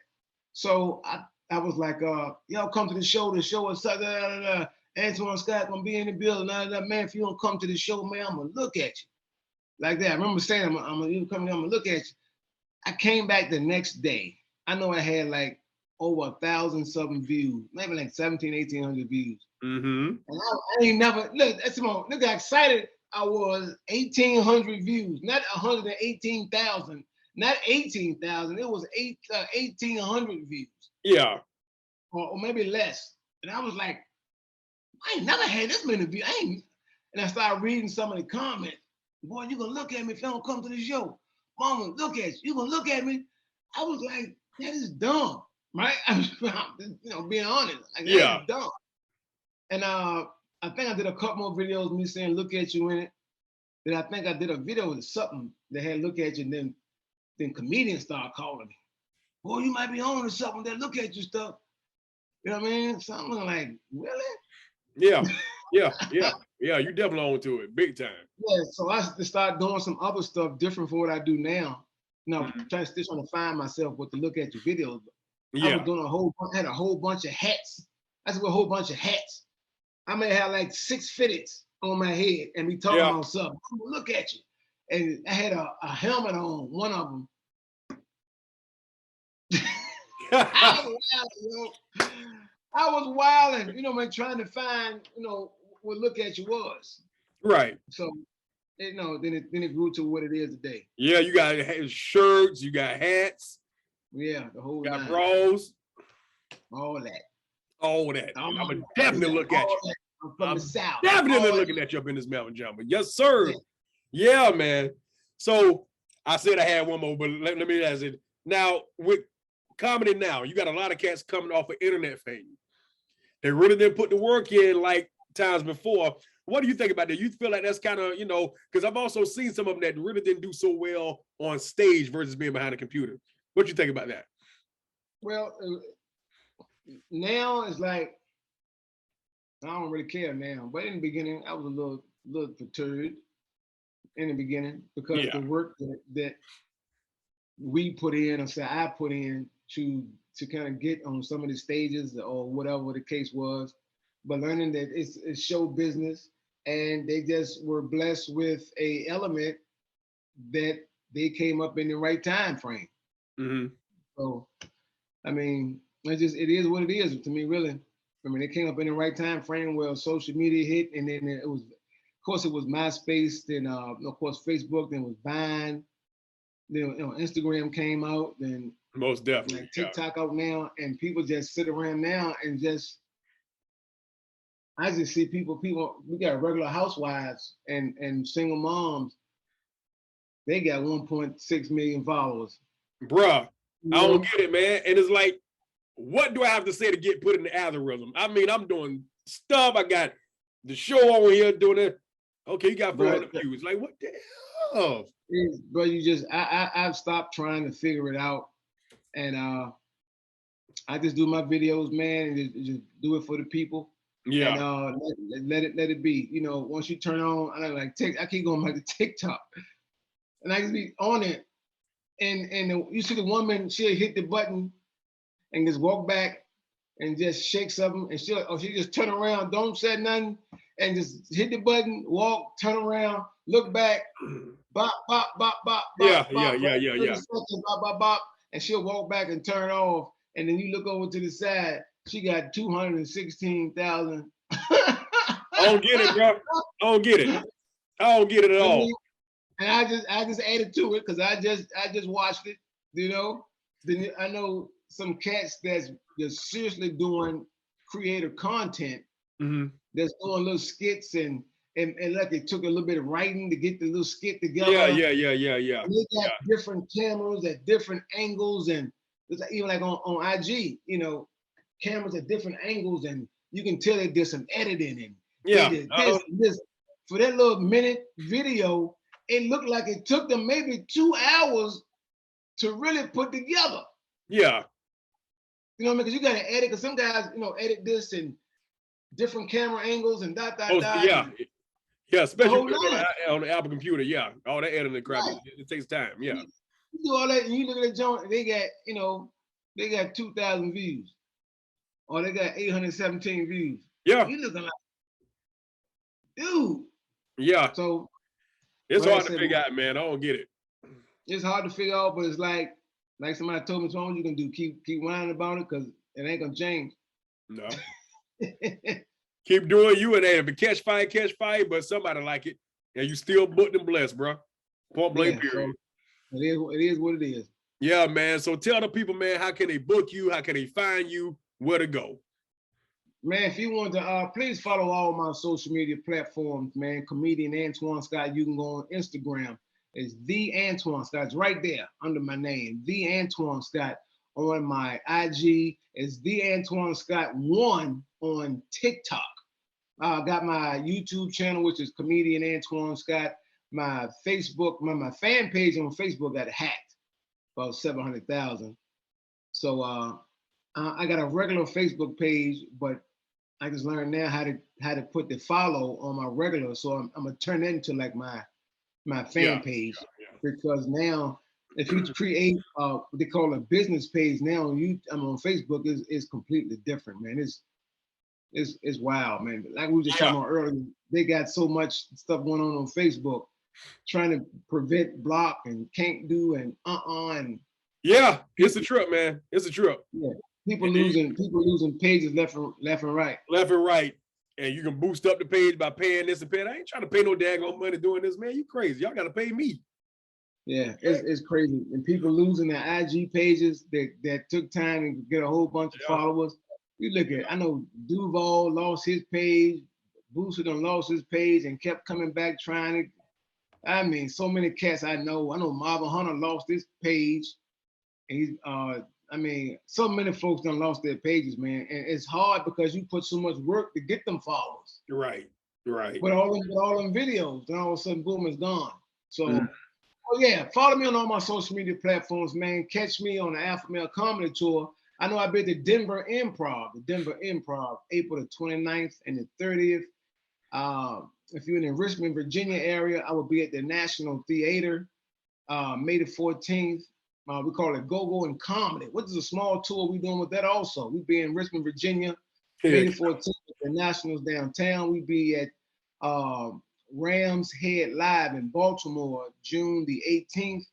So I was like, y'all come to the show. The show is Antione Scott gonna be in the building. Man, if you don't come to the show, man, I'm gonna look at you. Like that. I remember saying, I'm gonna look at you. I came back the next day. I know I had like over 1,000 something views, maybe like 1,800 views. And I ain't never, look how excited I was. 1,800 views, not 118,000, not 18,000. It was 1,800 views. Yeah. Or maybe less. And I was like, I ain't never had this many views. And I started reading some of the comments. Boy, you gonna look at me if you don't come to the show. Mama, look at you. You gonna look at me? I was like, that is dumb, right? I'm being honest. Like, that is dumb. And I think I did a couple more videos of me saying "look at you" in it. Then I think I did a video with something that had "look at you," and then comedians started calling me. Boy, you might be on to something that "look at you" stuff. You know what I mean? So I'm like, really? Yeah. You definitely on to it, big time. Yeah. So I started doing some other stuff different from what I do now. Trying to find myself with the "look at you" videos. I was doing had a whole bunch of hats. That's a whole bunch of hats. I may have like 6 fitteds on my head and be talking about something. Look at you. And I had a helmet on, one of them. I was wilding, man, trying to find, what "look at you" was. Right. So, then it grew to what it is today. Yeah, you got shirts, you got hats. Yeah, the whole got nine. bros. All that. I'm gonna definitely look at you. I'm from the South. Definitely looking at you up in this mountain jumper. Yes, sir. Yeah, man. So I said I had one more, but let me ask it. Now, with comedy now, you got a lot of cats coming off of internet fame. They really didn't put the work in like times before. What do you think about that? You feel like that's kind of, because I've also seen some of them that really didn't do so well on stage versus being behind a computer. What do you think about that? Well, now it's like, I don't really care now, but in the beginning, I was a little perturbed in the beginning because the work that we put in, or say I put in to kind of get on some of the stages or whatever the case was, but learning that it's show business, and they just were blessed with a element that they came up in the right time frame. So, I mean, it is what it is to me, really. I mean, it came up in the right time frame where social media hit, and then it was, of course, it was MySpace, then of course Facebook, then it was Vine, then Instagram came out, then most definitely like TikTok out now, and people just sit around now and I just see people. We got regular housewives and single moms. They got 1.6 million followers. Bruh, I don't get it, man. And it's like, what do I have to say to get put in the algorithm? I mean, I'm doing stuff. I got the show over here doing it. Okay, you got 400 views. Like, what the hell? Bro, I've stopped trying to figure it out. And I just do my videos, man, and just do it for the people. Yeah. And let it be. Once you turn on, I keep going back to TikTok. And I just be on it. And you see the woman, she'll hit the button and just walk back and just shake something, and she just turn around, don't say nothing, and just hit the button, walk, turn around, look back, bop, bop, bop, bop, yeah, bop, yeah. Bop, bop, bop, and she'll walk back and turn off, and then you look over to the side, she got 216,000. I don't get it, bro. I don't get it at all. And I just added to it because I just watched it, Then I know some cats that's just seriously doing creative content, that's doing little skits and like it took a little bit of writing to get the little skit together. Yeah. And they got different cameras at different angles, and it's like, even like on IG, cameras at different angles, and you can tell they did some editing and this for that little minute video. It looked like it took them maybe 2 hours to really put together. Yeah. Because you got to edit, because some guys, edit this and different camera angles and dot. Yeah. Yeah, especially whole night. on the Apple computer. Yeah, all that editing crap, Right. it takes time. Yeah. You do all that, and you look at that joint, they got, you know, they got 2,000 views, or they got 817 views. Yeah. You looking like, dude. Yeah. So it's like hard I to said, figure out, man. I don't get it. it's hard to figure out, but it's like somebody told me, so all you can do, keep whining about it, because it ain't gonna change. No. Keep doing you, and if it catch fire, but somebody like it, and you still booked and blessed, bro. Point blank, period. So it is what it is. Yeah, man. So tell the people, man, how can they book you? How can they find you? Where to go? Man, if you want to, please follow all my social media platforms, man. Comedian Antione Scott. You can go on Instagram. It's the Antione Scott. It's right there under my name, the Antione Scott. On my IG is the Antione Scott 1 on TikTok. I got my YouTube channel, which is Comedian Antione Scott. My Facebook, my fan page on Facebook got hacked, about 700,000. So I got a regular Facebook page, but I just learned now how to put the follow on my regular. So I'm gonna turn that into like my fan page, because now if you create what they call a business page now, I'm on Facebook, is completely different, man. It's wild, man. Like we were just talking about earlier, they got so much stuff going on Facebook, trying to prevent, block, and can't do, and and yeah, it's a trip, man. It's a trip. Yeah, people losing pages left and right. Left and right. And you can boost up the page by paying this and paying. I ain't trying to pay no daggone money doing this, man. You crazy. Y'all got to pay me. Yeah, it's crazy. And people losing their IG pages that took time and get a whole bunch of followers. You look at, I know Duval lost his page, Booster done lost his page and kept coming back trying to. I mean, so many cats I know. I know Marvin Hunter lost his page. And he's I mean, so many folks done lost their pages, man. And it's hard because you put so much work to get them followers. Right. But all them videos, then all of a sudden, boom, it's gone. So, oh yeah, follow me on all my social media platforms, man. Catch me on the Alpha Male Comedy Tour. I know I've been to Denver Improv, April the 29th and the 30th. If you're in the Richmond, Virginia area, I will be at the National Theater, May the 14th. We call it Go-Go and Comedy, which is a small tour we're doing with that also. We'll be in Richmond, Virginia, May the 14th at the Nationals downtown. We'll be at Rams Head Live in Baltimore, June the 18th.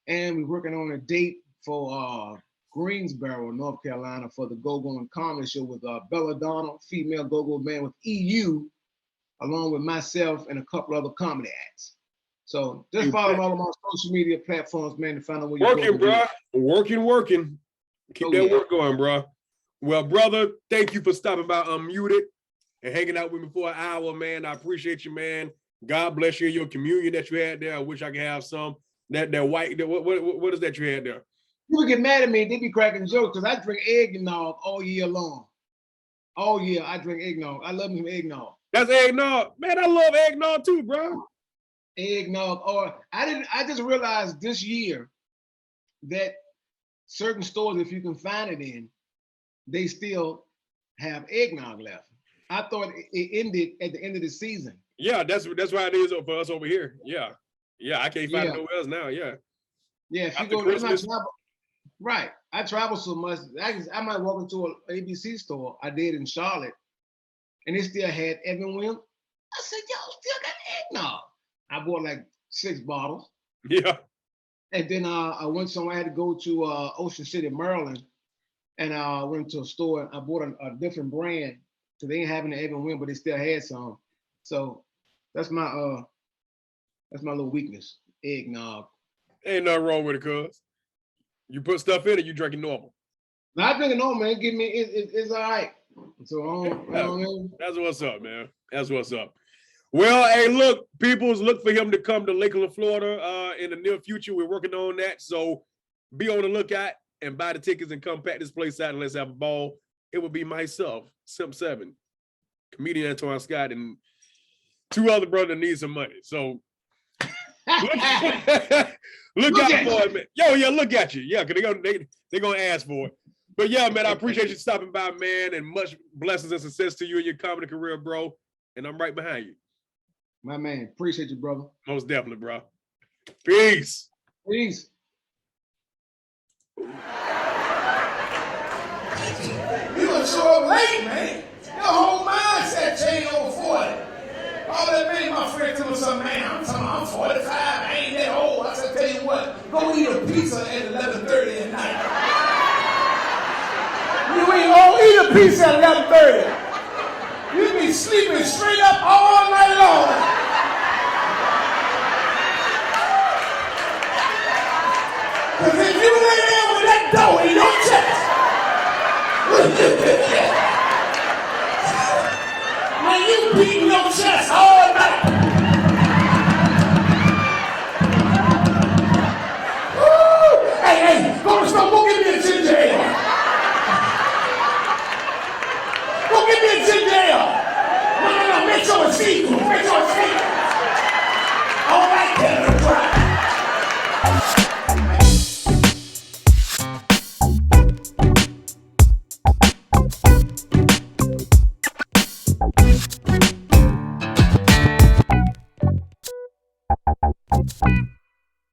And we're working on a date for Greensboro, North Carolina, for the Go-Go and Comedy Show with Belladonna, female go-go band with EU, along with myself and a couple other comedy acts. So just follow all of my social media platforms, man, to find out where you're working, bro. Working. Keep that work going, bro. Well, brother, thank you for stopping by Unmuted and hanging out with me for an hour, man. I appreciate you, man. God bless you and your communion that you had there. I wish I could have some. That white, what is that you had there? People get mad at me. They be cracking jokes because I drink eggnog all year long. All year I drink eggnog. I love me some eggnog. That's eggnog. Man, I love eggnog too, bro. Eggnog. Or I just realized this year that certain stores, if you can find it in, they still have eggnog left. I thought it ended at the end of the season. Yeah, that's why it is for us over here. Yeah, I can't find it nowhere else now. Yeah, if you go, right. I travel so much. I might walk into an ABC store. I did in Charlotte, and they still had Evan Williams. I said, "Y'all still got eggnog." I bought like 6 bottles. Yeah. And then I went somewhere. I had to go to Ocean City, Maryland, and I went to a store. I bought a different brand. So they ain't having the Evan Williams, but they still had some. So that's my little weakness. Eggnog. Ain't nothing wrong with it, cuz. You put stuff in it, you drink it normal. Now I drink it normal, man. Give me it's all right. So that's what's up, man. That's what's up. Well, hey, look, peoples, look for him to come to Lakeland, Florida in the near future. We're working on that. So be on the lookout and buy the tickets and come pack this place out and let's have a ball. It would be myself, Simp 7, Comedian Antione Scott, and 2 other brothers need some money. So look out for it, man. Yo, yeah, look at you. Yeah, because they're going to ask for it. But yeah, man, I appreciate you stopping by, man, and much blessings and success to you in your comedy career, bro. And I'm right behind you. My man, appreciate you, brother. Most definitely, bro. Peace. Peace. You was so late, man. Your whole mindset changed over 40. All that made my friend tell me something, man, I'm 45, I ain't that old. I said, tell you what, go eat a pizza at 11:30 at night. You ain't gonna eat a pizza at 11:30. You be sleeping straight up all night long. Because if you lay there with that dough in your chest, when you beat your chest all night, woo, hey, go to the store, go get me a ginger ale. Go get me a ginger ale. No, make sure it's seafood, make sure it's seafood. All right, Kevin, try. Thank you.